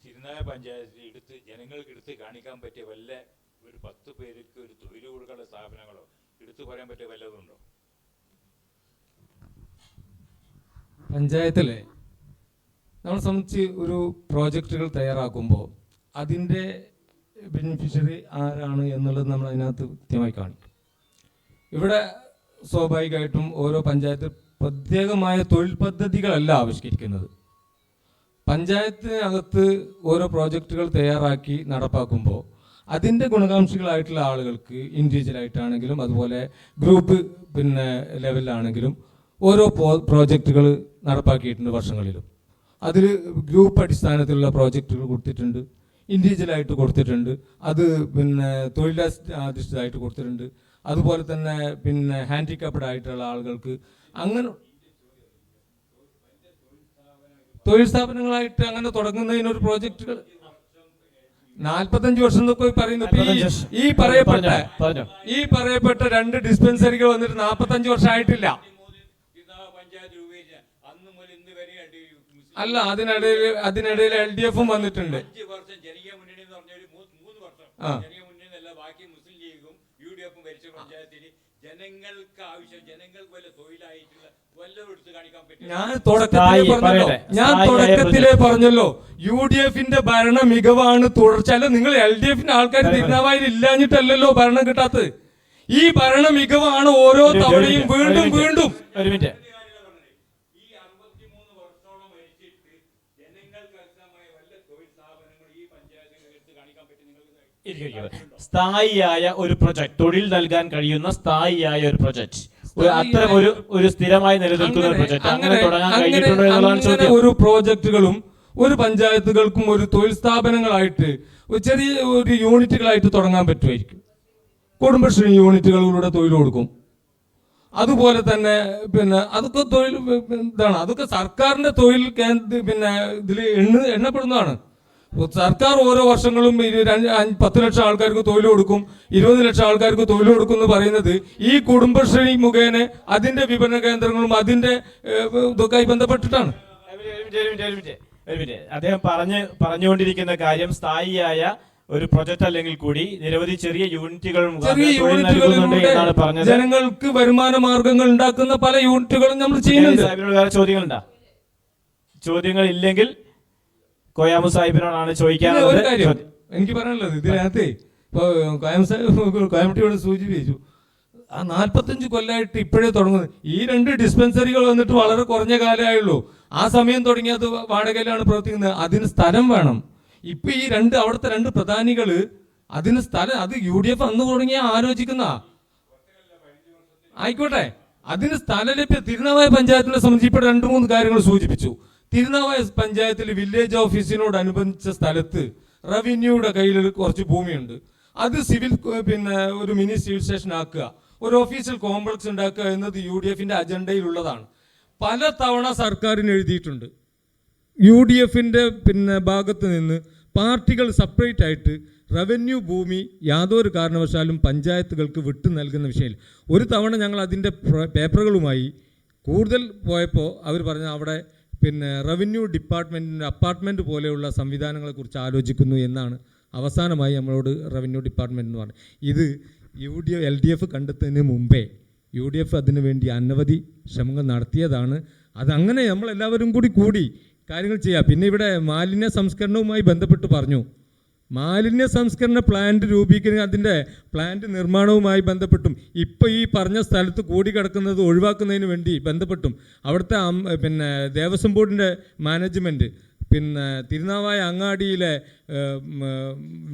തിരുനാവായ പഞ്ചായത്തിൽ ജനങ്ങൾക്ക് എടുത്ത് കാണിക്കാൻ പറ്റിയ വല്ല ഒരു 10 പേർക്ക് ഒരു തൊഴിൽ കൊടുക്കാനുള്ള സ്ഥാപനങ്ങളോ എടുത്തു പറയാൻ പറ്റിയ വല്ലതുണ്ടോ? പഞ്ചായത്തിലെ നമ്മളെ സംബന്ധിച്ച് ഒരു പ്രോജക്റ്റുകൾ തയ്യാറാക്കുമ്പോൾ അതിൻ്റെ ബെനിഫിഷ്യറി ആരാണ് എന്നുള്ളത് നമ്മൾ അതിനകത്ത് കൃത്യമായി കാണിക്കും. ഇവിടെ സ്വാഭാവികമായിട്ടും ഓരോ പഞ്ചായത്ത് പ്രത്യേകമായ തൊഴിൽ പദ്ധതികളല്ല ആവിഷ്കരിക്കുന്നത്. പഞ്ചായത്തിനകത്ത് ഓരോ പ്രോജക്റ്റുകൾ തയ്യാറാക്കി നടപ്പാക്കുമ്പോൾ അതിൻ്റെ ഗുണകാംക്ഷികളായിട്ടുള്ള ആളുകൾക്ക് ഇൻഡിവിജ്വലായിട്ടാണെങ്കിലും അതുപോലെ ഗ്രൂപ്പ് ലെവലിലാണെങ്കിലും ഓരോ പ്രോജക്റ്റുകൾ നടപ്പാക്കിയിട്ടുണ്ട് വർഷങ്ങളിലും. അതിൽ ഗ്രൂപ്പ് അടിസ്ഥാനത്തിലുള്ള പ്രോജക്റ്റുകൾ കൊടുത്തിട്ടുണ്ട്, ഇൻഡിവിജ്വലായിട്ട് കൊടുത്തിട്ടുണ്ട്, അത് തൊഴിലധിഷ്ഠിതമായിട്ട് കൊടുത്തിട്ടുണ്ട്, അതുപോലെ തന്നെ ഹാൻഡിക്യാപ്ഡ് ആയിട്ടുള്ള ആളുകൾക്ക് അങ്ങനെ തൊഴിൽ സ്ഥാപനങ്ങളായിട്ട് അങ്ങനെ തുടങ്ങുന്നതിനൊരു പ്രോജക്റ്റുകൾ 45 വർഷം എന്നൊക്കെ പറയുന്നു. ഈ പറയപ്പെട്ട 2 ഡിസ്പെൻസറികൾ വന്നിട്ട് 45 വർഷം ആയിട്ടില്ല. അല്ല, അതിനിടയിൽ LDFും വന്നിട്ടുണ്ട്. 5 വർഷം ജനകീയ മുന്നണി എന്ന് പറഞ്ഞ 3 വർഷം ജനകീയ മുന്നണി എന്നല്ല, ബാക്കി മുസ്ലിം ലീഗും UDFും ഭരിച്ച പഞ്ചായത്തിൽ ജനങ്ങൾക്ക് ആവശ്യം, ജനങ്ങൾക്ക് വല്ല തൊഴിലായിട്ടുള്ള വല്ലതും എടുത്ത് കാണിക്കാൻ പറ്റും. ഞാൻ തുടക്കത്തിലേ പറഞ്ഞല്ലോ UDF-ന്റെ ഭരണ മികവാണ് തുടർച്ച. അല്ല, നിങ്ങൾ LDF-ന്റെ ആൾക്കാർ തിരുനാവായിൽ ഇല്ലാഞ്ഞിട്ടല്ലല്ലോ ഭരണം കിട്ടാത്തത്. ഈ ഭരണ മികവാണ് ഓരോ തവണയും വീണ്ടും വീണ്ടും. ഒരു മിനിറ്റ്. ഈ 63 വർഷത്തോളം ഭരിച്ചിട്ട് ജനങ്ങൾക്ക് അർഹമായ വല്ല തൊഴിൽ സ്ഥാപനങ്ങൾ ഈ പഞ്ചായത്തിൽ എടുത്ത് കാണിക്കാൻ പറ്റും നിങ്ങൾക്ക്? സ്ഥായിയായ ഒരു പ്രൊജക്ട്, തൊഴിൽ നൽകാൻ കഴിയുന്ന സ്ഥായിയായ ഒരു പ്രൊജക്ട്, അത്തരം ഒരു സ്ഥിരമായി നിലനിൽക്കുന്ന ഒരു പ്രൊജക്ട് അങ്ങനെ തുടങ്ങാൻ കഴിഞ്ഞിട്ടുണ്ടോ എന്നുള്ളതാണ് ചോദ്യം. ഒരു പ്രോജക്റ്റുകളും ഒരു പഞ്ചായത്തുകൾക്കും ഒരു തൊഴിൽ സ്ഥാപനങ്ങളായിട്ട് ഒരു ചെറിയ ഒരു യൂണിറ്റുകളായിട്ട് തുടങ്ങാൻ പറ്റുമായിരിക്കും. കുടുംബശ്രീ യൂണിറ്റുകളിലൂടെ തൊഴിൽ കൊടുക്കും. അതുപോലെ തന്നെ അതൊക്കെ തൊഴിൽ ഇതാണ്, അതൊക്കെ സർക്കാരിന്റെ തൊഴിൽ ഇതിൽ എണ്ണപ്പെടുന്നതാണ്. സർക്കാർ ഓരോ വർഷങ്ങളും 10 ലക്ഷം ആൾക്കാർക്ക് തൊഴിൽ കൊടുക്കും, 20 ലക്ഷം ആൾക്കാർക്ക് തൊഴിൽ കൊടുക്കും എന്ന് പറയുന്നത് ഈ കുടുംബശ്രീ മുഖേന അതിന്റെ വിപണന കേന്ദ്രങ്ങളും അതിന്റെ ഇതൊക്കെ ബന്ധപ്പെട്ടിട്ടാണ്. അദ്ദേഹം പറഞ്ഞുകൊണ്ടിരിക്കുന്ന കാര്യം സ്ഥായിയായ ഒരു പ്രൊജക്ട് അല്ലെങ്കിൽ കൂടി നിരവധി ചെറിയ യൂണിറ്റുകൾ എന്നാണ് പറഞ്ഞത്. ജനങ്ങൾക്ക് വരുമാന മാർഗങ്ങൾ ഉണ്ടാക്കുന്ന പല യൂണിറ്റുകളും നമ്മൾ ചെയ്യുന്നുണ്ട്. വേറെ ചോദ്യങ്ങളുണ്ടോ? ചോദ്യങ്ങൾ ഇല്ലെങ്കിൽ കോയാമു സാഹിബിനോടാണ് ചോദിക്കാനുള്ളത്. എനിക്ക് പറയാനുള്ളത് ഇതിനകത്ത് ഇപ്പൊ കോയമ്പട്ടിയോട് സൂചിപ്പിച്ചു, ആ 45 കൊല്ലമായിട്ട് ഇപ്പോഴേ തുടങ്ങുന്നത്. ഈ 2 ഡിസ്പെൻസറികൾ വന്നിട്ട് വളരെ കുറഞ്ഞ കാലമായുള്ളൂ. ആ സമയം തുടങ്ങിയത് വാടകയിലാണ് പ്രവർത്തിക്കുന്നത്. അതിന് സ്ഥലം വേണം. ഇപ്പൊ ഈ അവിടുത്തെ 2 പ്രധാനികള് അതിന് സ്ഥലം, അത് UDF അന്ന് തുടങ്ങിയ ആലോചിക്കുന്ന ആയിക്കോട്ടെ, അതിന് സ്ഥലം ലഭ്യം. തിരുനാവായ പഞ്ചായത്തിനെ സംബന്ധിച്ച് ഇപ്പോൾ 2-3 കാര്യങ്ങൾ സൂചിപ്പിച്ചു. തിരുനാവായ പഞ്ചായത്തിൽ വില്ലേജ് ഓഫീസിനോടനുബന്ധിച്ച സ്ഥലത്ത് റവന്യൂയുടെ കയ്യിൽ കുറച്ച് ഭൂമിയുണ്ട്. അത് സിവിൽ ഒരു മിനി സിവിൽ സ്റ്റേഷൻ ആക്കുക, ഒരു ഓഫീഷ്യൽ കോംപ്ലക്സ് ഉണ്ടാക്കുക എന്നത് UDF-ന്റെ അജണ്ടയിലുള്ളതാണ്. പല തവണ സർക്കാരിന് എഴുതിയിട്ടുണ്ട്. UDF-ന്റെ ഭാഗത്ത് നിന്ന് പാർട്ടികൾ സെപ്പറേറ്റ് ആയിട്ട് റവന്യൂ ഭൂമി യാതൊരു കാരണവശാലും പഞ്ചായത്തുകൾക്ക് വിട്ടു നൽകുന്ന വിഷയമില്ല. ഒരു തവണ ഞങ്ങൾ അതിൻ്റെ പേപ്പറുകളുമായി കൂടുതൽ പോയപ്പോൾ അവർ പറഞ്ഞ അവിടെ റവന്യൂ ഡിപ്പാർട്ട്മെൻറ്റിൻ്റെ അപ്പാർട്ട്മെൻറ്റ് പോലെയുള്ള സംവിധാനങ്ങളെക്കുറിച്ച് ആലോചിക്കുന്നു എന്നാണ് അവസാനമായി നമ്മളോട് റവന്യൂ ഡിപ്പാർട്ട്മെൻറ്റ് എന്ന് പറഞ്ഞത്. ഇത് LDF കണ്ടെത്തുന്നതിന് മുമ്പേ UDF അതിനു വേണ്ടി അനവധി ശ്രമങ്ങൾ നടത്തിയതാണ്. അതങ്ങനെ നമ്മളെല്ലാവരും കൂടി കാര്യങ്ങൾ ചെയ്യുക. പിന്നെ ഇവിടെ മാലിന്യ സംസ്കരണവുമായി ബന്ധപ്പെട്ട് പറഞ്ഞു, മാലിന്യ സംസ്കരണ പ്ലാന്റ് രൂപീകരിക്കുന്ന അതിൻ്റെ പ്ലാന്റ് നിർമ്മാണവുമായി ബന്ധപ്പെട്ടും ഇപ്പോൾ ഈ പറഞ്ഞ സ്ഥലത്ത് കൂടിക്കിടക്കുന്നത് ഒഴിവാക്കുന്നതിന് വേണ്ടി ബന്ധപ്പെട്ടും അവിടുത്തെ ദേവസ്വം ബോർഡിൻ്റെ മാനേജ്മെൻറ്റ്, തിരുനാവായ അങ്ങാടിയിലെ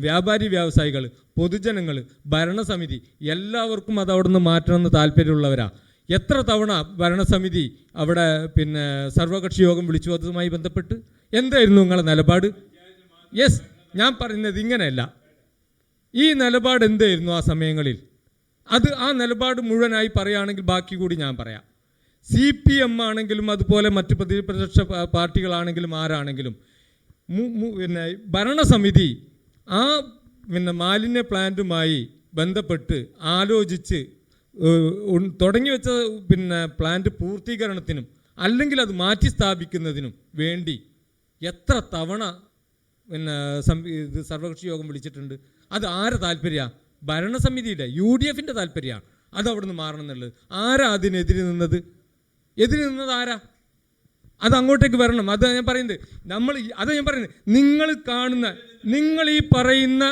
വ്യാപാരി വ്യവസായികൾ, പൊതുജനങ്ങൾ, ഭരണസമിതി എല്ലാവർക്കും അത് അവിടെ നിന്ന് മാറ്റണമെന്ന് താല്പര്യമുള്ളവരാ. എത്ര തവണ ഭരണസമിതി അവിടെ സർവകക്ഷി യോഗം വിളിച്ചു അതുമായി ബന്ധപ്പെട്ട്? എന്തായിരുന്നു നിങ്ങളുടെ നിലപാട്? യെസ്, ഞാൻ പറയുന്നത് ഇങ്ങനെയല്ല. ഈ നിലപാട് എന്തായിരുന്നു ആ സമയങ്ങളിൽ? ആ നിലപാട് മുഴുവനായി പറയുകയാണെങ്കിൽ ബാക്കി കൂടി ഞാൻ പറയാം. CPM ആണെങ്കിലും അതുപോലെ മറ്റ് പ്രതിപക്ഷ പാർട്ടികളാണെങ്കിലും ആരാണെങ്കിലും ഭരണസമിതി ആ മാലിന്യ പ്ലാന്റുമായി ബന്ധപ്പെട്ട് ആലോചിച്ച് തുടങ്ങി വെച്ച പ്ലാന്റ് പൂർത്തീകരണത്തിനും അല്ലെങ്കിൽ അത് മാറ്റി സ്ഥാപിക്കുന്നതിനും വേണ്ടി എത്ര തവണ സർവകക്ഷി യോഗം വിളിച്ചിട്ടുണ്ട്? അത് ആരെ താല്പര്യമാണ്? ഭരണസമിതിയുടെ UDF-ന്റെ താല്പര്യമാണ് അത് അവിടെ നിന്ന് മാറണം എന്നുള്ളത്. ആരാ അതിനെതിരെ നിന്നത്? എതിരെ നിന്നത് ആരാ? അത് അങ്ങോട്ടേക്ക് വരണം. അത് ഞാൻ പറയുന്നത് ഞാൻ പറയുന്നത് നിങ്ങൾ കാണുന്ന, നിങ്ങൾ ഈ പറയുന്ന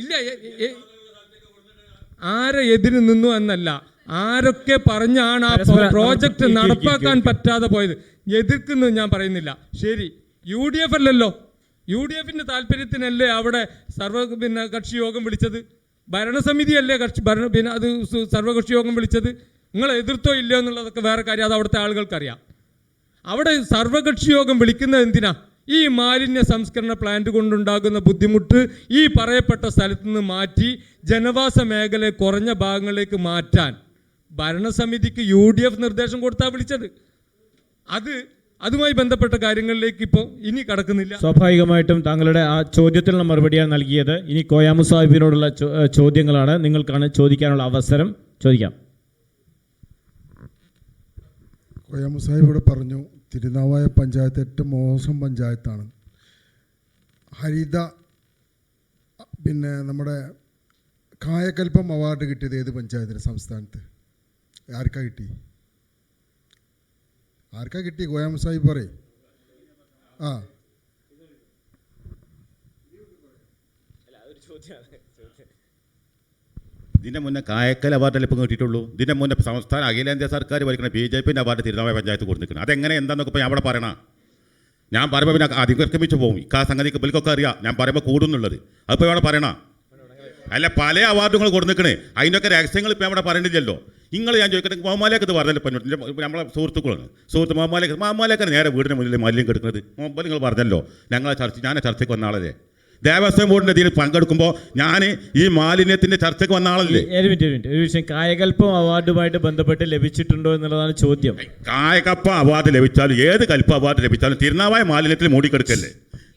ഇല്ല, ആരെ എതിര് നിന്നു എന്നല്ല, ആരൊക്കെ പറഞ്ഞാണ് ആ പ്രോജക്റ്റ് നടപ്പാക്കാൻ പറ്റാതെ പോയത്. എതിർക്കുന്നത് ഞാൻ പറയുന്നില്ല. ശരി, UDF അല്ലല്ലോ, UDF-ന്റെ താല്പര്യത്തിനല്ലേ അവിടെ കക്ഷി യോഗം വിളിച്ചത്? ഭരണസമിതിയല്ലേ അത് സർവകക്ഷി യോഗം വിളിച്ചത്? നിങ്ങൾ എതിർത്തോ ഇല്ലയോ എന്നുള്ളതൊക്കെ വേറെ കാര്യം, അത് അവിടുത്തെ ആളുകൾക്കറിയാം. അവിടെ സർവകക്ഷി യോഗം വിളിക്കുന്നത് എന്തിനാ? ഈ മാലിന്യ സംസ്കരണ പ്ലാന്റ് കൊണ്ടുണ്ടാകുന്ന ബുദ്ധിമുട്ട് ഈ പറയപ്പെട്ട സ്ഥലത്ത് നിന്ന് മാറ്റി ജനവാസ മേഖല കുറഞ്ഞ ഭാഗങ്ങളിലേക്ക് മാറ്റാൻ ഭരണസമിതിക്ക് UDF നിർദ്ദേശം കൊടുത്താൽ വിളിച്ചത്. അതുമായി ബന്ധപ്പെട്ട കാര്യങ്ങളിലേക്ക് ഇപ്പോൾ ഇനി കടക്കുന്നില്ല. സ്വാഭാവികമായിട്ടും താങ്കളുടെ ആ ചോദ്യത്തിനുള്ള മറുപടിയാണ് നൽകിയത്. ഇനി കോയാമു സാഹിബിനോടുള്ള ചോദ്യങ്ങളാണ്. നിങ്ങൾക്കാണ് ചോദിക്കാനുള്ള അവസരം. ചോദിക്കാം. കോയാമു സാഹിബ് ഇവിടെ പറഞ്ഞു തിരുനാവായ പഞ്ചായത്ത് ഏറ്റവും മോശം പഞ്ചായത്താണ്. ഹരിത നമ്മുടെ കായകൽപ്പം അവാർഡ് കിട്ടിയത് ഏത് പഞ്ചായത്തിന് സംസ്ഥാനത്ത്? ആർക്കാ കിട്ടി? ആർക്കാ കിട്ടി? കോയാമ സാഹിബ് പറയും. ആ, ഇതിൻ്റെ മുന്നേ കായക്കൽ അവാർഡല്ലേ ഇപ്പം കിട്ടിയിട്ടുള്ളൂ. ഇതിൻ്റെ മുന്നേ സംസ്ഥാന അഖിലേന്ത്യാ സർക്കാർ ഭരിക്കുന്ന BJP അവാർഡ് തിരുനാവായ പഞ്ചായത്ത് കൊടുത്തിരിക്കണം. അതെങ്ങനെ എന്താണെന്നൊക്കെ ഇപ്പോൾ ഞാൻ അവിടെ പറയണം. ഞാൻ പറയുമ്പോൾ പിന്നെ അതിക്രമിച്ച് പോകും. ആ സംഗതിക്ക് ബലിക്കൊക്കെ അറിയാം ഞാൻ പറയുമ്പോൾ കൂടുന്നുള്ളത്. അതിപ്പോൾ ഇവിടെ പറയണം. അല്ല, പല അവാർഡുകൾ കൊടുത്തിരിക്കണേ, അതിൻ്റെയൊക്കെ രഹസ്യങ്ങൾ ഇപ്പോൾ അവിടെ പറയണില്ലല്ലോ. നിങ്ങൾ ഞാൻ ചോദിക്കട്ടെ, മോഹൻമാലേക്ക് ഇത് പറഞ്ഞല്ലോ. ഇപ്പം നമ്മളെ സുഹൃത്തുക്കളാണ്, മോഹൻമാലേക്കാണ് നേരെ വീടിന് മുന്നിൽ മാലിന്യം കെടുക്കുന്നത്. മോഹൻമാൽ നിങ്ങൾ പറഞ്ഞല്ലോ, ഞാൻ ചർച്ചയ്ക്ക് വന്ന ആളല്ലേ. ദേവസ്വം ബോർഡിൻ്റെ ഇതിൽ പങ്കെടുക്കുമ്പോൾ ഞാൻ ഈ മാലിന്യത്തിൻ്റെ ചർച്ചയ്ക്ക് വന്ന ആളല്ലേ. ഒരു മിനിറ്റ്, ഒരു വിഷയം കായകൽപ്പം അവാർഡുമായിട്ട് ബന്ധപ്പെട്ട് ലഭിച്ചിട്ടുണ്ടോ എന്നുള്ളതാണ് ചോദ്യം. കായകപ്പ അവാർഡ് ലഭിച്ചാലും ഏത് കൽപ്പ അവാർഡ് ലഭിച്ചാലും തിരുനാവായ മാലിന്യത്തിൽ മൂടിക്കെടുക്കല്ലേ.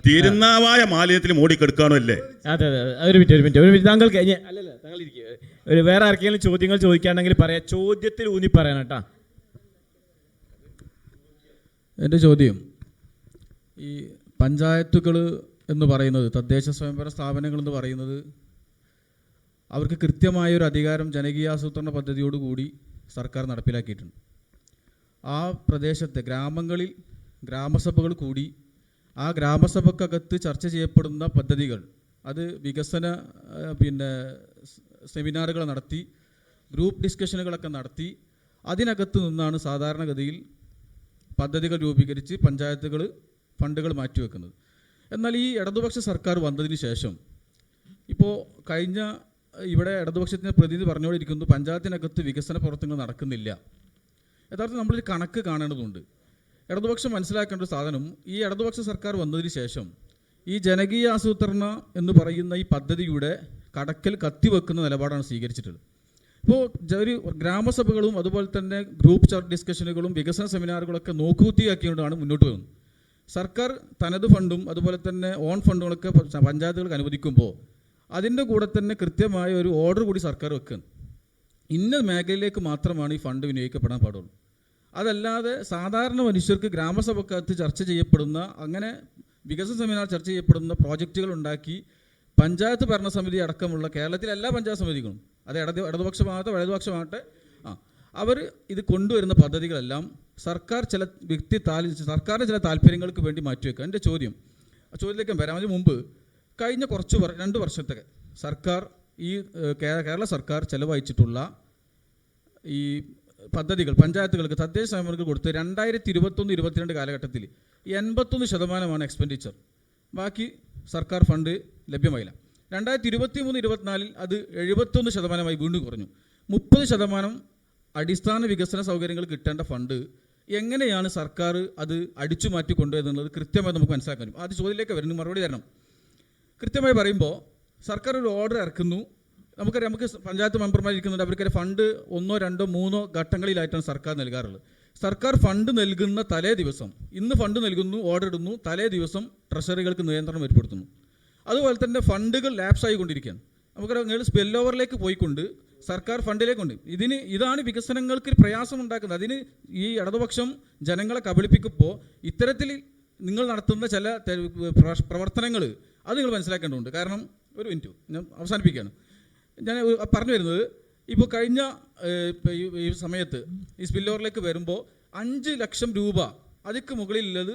തിരുനാവായ മാലിന്യത്തിൽ മൂടിക്കെടുക്കാണോ അല്ലേ? അതെ. ഒരു മിനിറ്റ് താങ്കൾക്ക് അല്ലല്ല, താങ്കൾ ഇരിക്കുക. ഒരു വേറെ ആർക്കെങ്കിലും ചോദ്യങ്ങൾ ചോദിക്കുകയാണെങ്കിൽ പറയാം. ചോദ്യത്തിൽ ഊന്നി പറയണം കേട്ടാ. എൻ്റെ ചോദ്യം, ഈ പഞ്ചായത്തുകൾ എന്ന് പറയുന്നത്, തദ്ദേശ സ്വയംഭരണ സ്ഥാപനങ്ങൾ എന്ന് പറയുന്നത്, അവർക്ക് കൃത്യമായൊരു അധികാരം ജനകീയാസൂത്രണ പദ്ധതിയോടുകൂടി സർക്കാർ നടപ്പിലാക്കിയിട്ടുണ്ട്. ആ പ്രദേശത്തെ ഗ്രാമങ്ങളിൽ ഗ്രാമസഭകൾ കൂടി ആ ഗ്രാമസഭക്കകത്ത് ചർച്ച ചെയ്യപ്പെടുന്ന പദ്ധതികൾ, അത് വികസന സെമിനാറുകൾ നടത്തി ഗ്രൂപ്പ് ഡിസ്കഷനുകളൊക്കെ നടത്തി അതിനകത്ത് നിന്നാണ് സാധാരണഗതിയിൽ പദ്ധതികൾ രൂപീകരിച്ച് പഞ്ചായത്തുകൾ ഫണ്ടുകൾ മാറ്റിവെക്കുന്നത്. എന്നാൽ ഈ ഇടതുപക്ഷ സർക്കാർ വന്നതിന് ശേഷം ഇപ്പോൾ കഴിഞ്ഞ ഇവിടെ ഇടതുപക്ഷത്തിൻ്റെ പ്രതിനിധി പറഞ്ഞുകൊണ്ടിരിക്കുന്നു പഞ്ചായത്തിനകത്ത് വികസന പ്രവർത്തനങ്ങൾ നടക്കുന്നില്ല. യഥാർത്ഥത്തിൽ നമ്മളൊരു കണക്ക് കാണേണ്ടതുണ്ട്. ഇടതുപക്ഷം മനസ്സിലാക്കേണ്ട ഒരു സാധനം, ഈ ഇടതുപക്ഷ സർക്കാർ വന്നതിന് ശേഷം ഈ ജനകീയ ആസൂത്രണ എന്ന് പറയുന്ന ഈ പദ്ധതിയുടെ കടക്കൽ കത്തിവെക്കുന്ന നിലപാടാണ് സ്വീകരിച്ചിട്ടുള്ളത്. ഇപ്പോൾ ഒരു ഗ്രാമസഭകളും അതുപോലെ തന്നെ ഗ്രൂപ്പ് ഡിസ്കഷനുകളും വികസന സെമിനാറുകളൊക്കെ നോക്കുകുത്തിയാക്കിക്കൊണ്ടാണ് മുന്നോട്ട് പോകുന്നത്. സർക്കാർ തനത് ഫണ്ടും അതുപോലെ തന്നെ ഓൺ ഫണ്ടുകളൊക്കെ പഞ്ചായത്തുകൾക്ക് അനുവദിക്കുമ്പോൾ അതിൻ്റെ കൂടെ തന്നെ കൃത്യമായ ഒരു ഓർഡർ കൂടി സർക്കാർ വെക്കുകയാണ്. ഇന്ന മേഖലയിലേക്ക് മാത്രമാണ് ഈ ഫണ്ട് വിനിയോഗിക്കപ്പെടാൻ പാടുള്ളൂ. അതല്ലാതെ സാധാരണ മനുഷ്യർക്ക് ഗ്രാമസഭക്കകത്ത് ചർച്ച ചെയ്യപ്പെടുന്ന, അങ്ങനെ വികസന സെമിനാർ ചർച്ച ചെയ്യപ്പെടുന്ന പ്രോജക്റ്റുകൾ ഉണ്ടാക്കി പഞ്ചായത്ത് ഭരണസമിതി അടക്കമുള്ള കേരളത്തിലെ എല്ലാ പഞ്ചായത്ത് സമിതികളും, അത് ഇടതുപക്ഷമാകട്ടെ വലതുപക്ഷമാകട്ടെ, അവർ ഇത് കൊണ്ടുവരുന്ന പദ്ധതികളെല്ലാം സർക്കാർ ചില സർക്കാരിൻ്റെ ചില താല്പര്യങ്ങൾക്ക് വേണ്ടി മാറ്റിവെക്കുക. എൻ്റെ ചോദ്യത്തിലേക്ക് വരാം. അതിന് മുമ്പ് കഴിഞ്ഞ 2 വർഷത്തെ സർക്കാർ ഈ കേരള സർക്കാർ ചെലവഴിച്ചിട്ടുള്ള ഈ പദ്ധതികൾ പഞ്ചായത്തുകൾക്ക് തദ്ദേശ സ്വയംഭരണങ്ങൾക്ക് കൊടുത്ത് 2021-22 കാലഘട്ടത്തിൽ 81% എക്സ്പെൻഡിച്ചർ, ബാക്കി സർക്കാർ ഫണ്ട് ലഭ്യമായില്ല. 2023-24 അത് 71% വീണ്ടും കുറഞ്ഞു. 30% അടിസ്ഥാന വികസന സൗകര്യങ്ങൾ കിട്ടേണ്ട ഫണ്ട് എങ്ങനെയാണ് സർക്കാർ അത് അടിച്ചു മാറ്റി കൊണ്ടുവരുന്നത് കൃത്യമായി നമുക്ക് മനസ്സിലാക്കാൻ പറ്റും. ആദ്യ ചോദ്യത്തിലേക്ക് വരുന്നു, മറുപടി തരണം. കൃത്യമായി പറയുമ്പോൾ സർക്കാർ ഒരു ഓർഡർ ഇറക്കുന്നു. നമുക്ക് പഞ്ചായത്ത് മെമ്പർമാരിക്കുന്നുണ്ട്, അവർക്ക് ഫണ്ട് 1, 2, 3 ഘട്ടങ്ങളിലായിട്ടാണ് സർക്കാർ നൽകാറുള്ളത്. സർക്കാർ ഫണ്ട് നൽകുന്ന തലേ ദിവസം, ഇന്ന് ഫണ്ട് നൽകുന്നു, ഓർഡർ ഇടുന്നു, തലേ ദിവസം ട്രഷറികൾക്ക് നിയന്ത്രണം ഏർപ്പെടുത്തുന്നു. അതുപോലെ തന്നെ ഫണ്ടുകൾ ലാപ്സ് ആയിക്കൊണ്ടിരിക്കുകയാണ്. നമുക്കറിയാം, സ്പെൽ ഓവറിലേക്ക് പോയിക്കൊണ്ട് സർക്കാർ ഫണ്ടിലേക്കുണ്ട്. ഇതാണ് വികസനങ്ങൾക്ക് പ്രയാസം ഉണ്ടാക്കുന്നത്. അതിന് ഈ ഇടതുപക്ഷം ജനങ്ങളെ കബളിപ്പിക്കുമ്പോൾ ഇത്തരത്തിൽ നിങ്ങൾ നടത്തുന്ന ചില പ്രവർത്തനങ്ങൾ അത് നിങ്ങൾ മനസ്സിലാക്കേണ്ടതുണ്ട്. കാരണം ഒരു മിനിറ്റ് ഞാൻ അവസാനിപ്പിക്കുകയാണ്. ഞാൻ പറഞ്ഞു വരുന്നത്, ഇപ്പോൾ കഴിഞ്ഞ ഈ സമയത്ത് ഈ സ്പിൽ ഓവറിലേക്ക് വരുമ്പോൾ 5 ലക്ഷം രൂപ അതിക്ക് മുകളിലുള്ളത്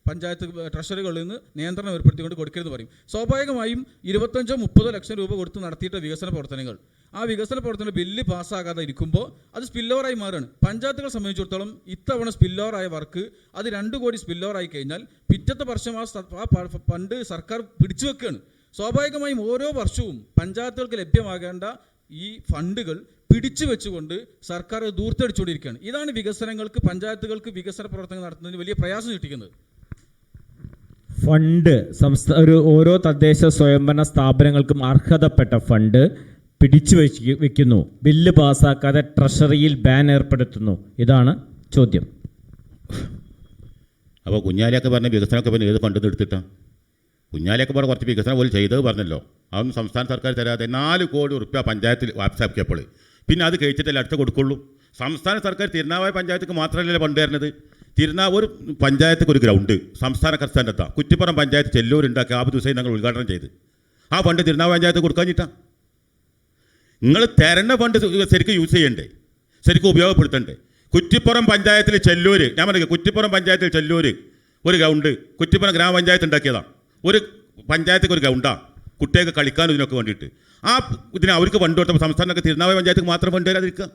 പഞ്ചായത്ത് ട്രഷറികളിൽ നിന്ന് നിയന്ത്രണം ഏർപ്പെടുത്തിക്കൊണ്ട് കൊടുക്കരുതെന്ന് പറയും. സ്വാഭാവികമായും 25-30 ലക്ഷം രൂപ കൊടുത്ത് നടത്തിയിട്ട് വികസന പ്രവർത്തനങ്ങൾ, ആ വികസന പ്രവർത്തന ബില്ല് പാസ്സാകാതെ ഇരിക്കുമ്പോൾ അത് സ്പില്ലോവറായി മാറുകയാണ്. പഞ്ചായത്തുകളെ സംബന്ധിച്ചിടത്തോളം ഇത്തവണ സ്പില്ലോവറായ വർക്ക് അത് 2 കോടി സ്പില്ലോവറായി കഴിഞ്ഞാൽ പിറ്റത്തെ വർഷം ആ ഫണ്ട് സർക്കാർ പിടിച്ചു വെക്കുകയാണ്. സ്വാഭാവികമായും ഓരോ വർഷവും പഞ്ചായത്തുകൾക്ക് ലഭ്യമാകേണ്ട ഈ ഫണ്ടുകൾ പിടിച്ചു വെച്ചുകൊണ്ട് സർക്കാർ ദൂർത്തടിച്ചുകൊണ്ടിരിക്കുകയാണ്. ഇതാണ് വികസനങ്ങൾക്ക്, പഞ്ചായത്തുകൾക്ക് വികസന പ്രവർത്തനങ്ങൾ നടത്തുന്നതിന് വലിയ പ്രയാസം സൃഷ്ടിക്കുന്നത്. ഫണ്ട് ഓരോ തദ്ദേശ സ്വയംഭരണ സ്ഥാപനങ്ങൾക്കും അർഹതപ്പെട്ട ഫണ്ട് പിടിച്ചു വെക്കുന്നു, ബില്ല് പാസ്സാക്കാതെ ട്രഷറിയിൽ ബാൻ ഏർപ്പെടുത്തുന്നു. ഇതാണ് ചോദ്യം. അപ്പോൾ കുഞ്ഞാലിയൊക്കെ പറഞ്ഞ വികസനമൊക്കെ പിന്നെ ഏത് ഫണ്ട് എടുത്തിട്ടാണ്? കുഞ്ഞാലിയൊക്കെ പറഞ്ഞ കുറച്ച് വികസനം പോലും ചെയ്തത് പറഞ്ഞല്ലോ. അതൊന്നും സംസ്ഥാന സർക്കാർ തരാതെ 4 കോടി റുപ്യ പഞ്ചായത്തിൽ വാട്സാപ്പിയപ്പോൾ പിന്നെ അത് കഴിച്ചിട്ടല്ലേ അടുത്ത് കൊടുക്കുള്ളൂ. സംസ്ഥാന സർക്കാർ തിരുനാവായ പഞ്ചായത്തേക്ക് മാത്രമല്ലേ ഫണ്ട് തരുന്നത്. തിരുനാവൂർ പഞ്ചായത്തേക്ക് ഒരു ഗ്രൗണ്ട് സംസ്ഥാന കർഷകൻ്റെ കുറ്റിപ്പുറം പഞ്ചായത്ത് ചെല്ലൂരുണ്ടാക്കി ആബിദ് ഹുസൈൻ ഞങ്ങൾ ഉദ്ഘാടനം ചെയ്ത് ആ ഫണ്ട് തിരുനാവായ പഞ്ചായത്ത് കൊടുക്കാഞ്ഞിട്ടാണ്. നിങ്ങൾ തരണ ഫണ്ട് ശരിക്കും യൂസ് ചെയ്യണ്ടേ, ശരിക്കും ഉപയോഗപ്പെടുത്തണ്ടേ. കുറ്റിപ്പുറം പഞ്ചായത്തിൽ ചെല്ലൂര്, ഞാൻ പറയുക കുറ്റിപ്പുറം പഞ്ചായത്തിൽ ചെല്ലൂര് ഒരു ഗ്രൗണ്ട് കുറ്റിപ്പുറം ഗ്രാമപഞ്ചായത്ത് ഉണ്ടാക്കിയതാണ്. ഒരു പഞ്ചായത്തേക്ക് ഒരു ഗ്രൗണ്ടാണ് കുട്ടികൾക്ക് കളിക്കാനും ഇതിനൊക്കെ വേണ്ടിയിട്ട്. ആ ഇതിന് അവർക്ക് ഫണ്ട് കൊടുത്തപ്പോൾ സംസ്ഥാനമൊക്കെ തിരുനാവായ പഞ്ചായത്ത് മാത്രം ഫണ്ട് തരാതിരിക്കുക.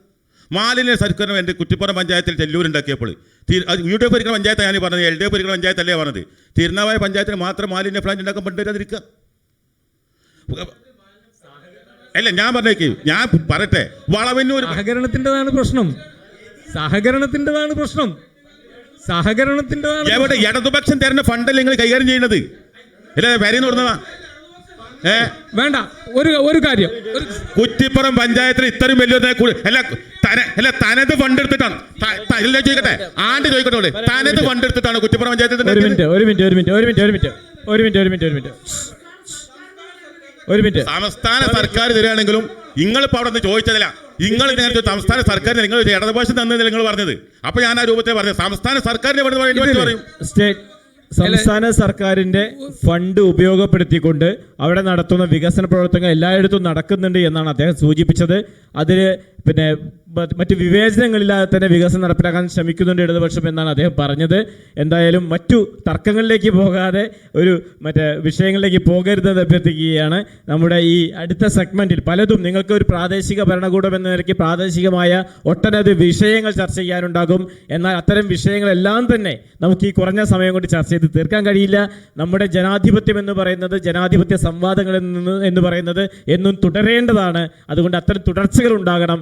മാലിന്യ സംസ്കരണം വേണ്ടി കുറ്റിപ്പുറം പഞ്ചായത്തിൽ ചെല്ലൂരുണ്ടാക്കിയപ്പോൾ UDF ഭരിക്കുന്ന പഞ്ചായത്ത് ഞാൻ പറഞ്ഞത്, LDF ഭരിക്കുന്ന പഞ്ചായത്തല്ലേ പറഞ്ഞത്, തിരുനാവായ പഞ്ചായത്തിന് മാത്രം മാലിന്യ പ്ലാന്റ് ഉണ്ടാക്കാൻ ഫണ്ട് തരാതിരിക്കുക. അല്ല ഞാൻ പറഞ്ഞേക്ക്, ഞാൻ പറയട്ടെ, വളവന്നൂർ സഹകരണത്തിൻ്റെതാണ് പ്രശ്നം, സഹകരണത്തിൻ്റെതാണ് പ്രശ്നം, സഹകരണത്തിൻ്റെതാണ്. എവിടെ ഇടതുപക്ഷം തരുന്ന ഫണ്ടല്ലേ നിങ്ങൾ കൈകാര്യം ചെയ്യുന്നത്? അല്ലേ വരയെന്ന് പറഞ്ഞതാ. വേണ്ട, ഒരു കാര്യം, കുറ്റിപ്പുറം പഞ്ചായത്തിൽ ഇത്രയും വലിയ അല്ല തനത് ഫണ്ട് എടുത്തിട്ടാണ്, ചോദിക്കട്ടെ ആണ്ട് ചോദിക്കട്ടെ, തനത് ഫണ്ട് എടുത്തിട്ടാണ് കുറ്റിപ്പുറം പഞ്ചായത്തിൽ. സംസ്ഥാന സർക്കാർ തരികയാണെങ്കിലും നിങ്ങളിപ്പോൾ അവിടെ നിന്ന് ചോദിച്ചതല്ല, നിങ്ങൾ സംസ്ഥാന സർക്കാരിന് നിങ്ങൾ ഇടതുപക്ഷം തന്നതല്ല നിങ്ങൾ പറഞ്ഞത്. അപ്പൊ ഞാൻ ആ രൂപത്തിൽ പറഞ്ഞത് സംസ്ഥാന സർക്കാരിനെ പറയും. സംസ്ഥാന സർക്കാരിന്റെ ഫണ്ട് ഉപയോഗപ്പെടുത്തിക്കൊണ്ട് അവിടെ നടത്തുന്ന വികസന പ്രവർത്തനങ്ങൾ എല്ലായിടത്തും നടക്കുന്നുണ്ട് എന്നാണ് അദ്ദേഹം സൂചിപ്പിച്ചത്. അതിൽ പിന്നെ മറ്റ് വിവേചനങ്ങളില്ലാതെ തന്നെ വികസനം നടപ്പിലാക്കാൻ ശ്രമിക്കുന്നുണ്ട് ഇടതുപക്ഷം എന്നാണ് അദ്ദേഹം പറഞ്ഞത്. എന്തായാലും മറ്റു തർക്കങ്ങളിലേക്ക് പോകാതെ ഒരു വിഷയങ്ങളിലേക്ക് പോകരുതെന്ന് അഭ്യർത്ഥിക്കുകയാണ്. നമ്മുടെ ഈ അടുത്ത സെഗ്മെന്റിൽ പലതും നിങ്ങൾക്ക് ഒരു പ്രാദേശിക ഭരണകൂടം എന്ന നിലയ്ക്ക് പ്രാദേശികമായ ഒട്ടനവധി വിഷയങ്ങൾ ചർച്ച ചെയ്യാനുണ്ടാകും. എന്നാൽ അത്തരം വിഷയങ്ങളെല്ലാം തന്നെ നമുക്ക് ഈ കുറഞ്ഞ സമയം കൊണ്ട് ചർച്ച ചെയ്ത് തീർക്കാൻ കഴിയില്ല. നമ്മുടെ ജനാധിപത്യം എന്ന് പറയുന്നത്, ജനാധിപത്യ സംവാദങ്ങൾ എന്ന് പറയുന്നത് എന്നും തുടരേണ്ടതാണ്. അതുകൊണ്ട് അത്തരം തുടർച്ചകൾ ഉണ്ടാകണം.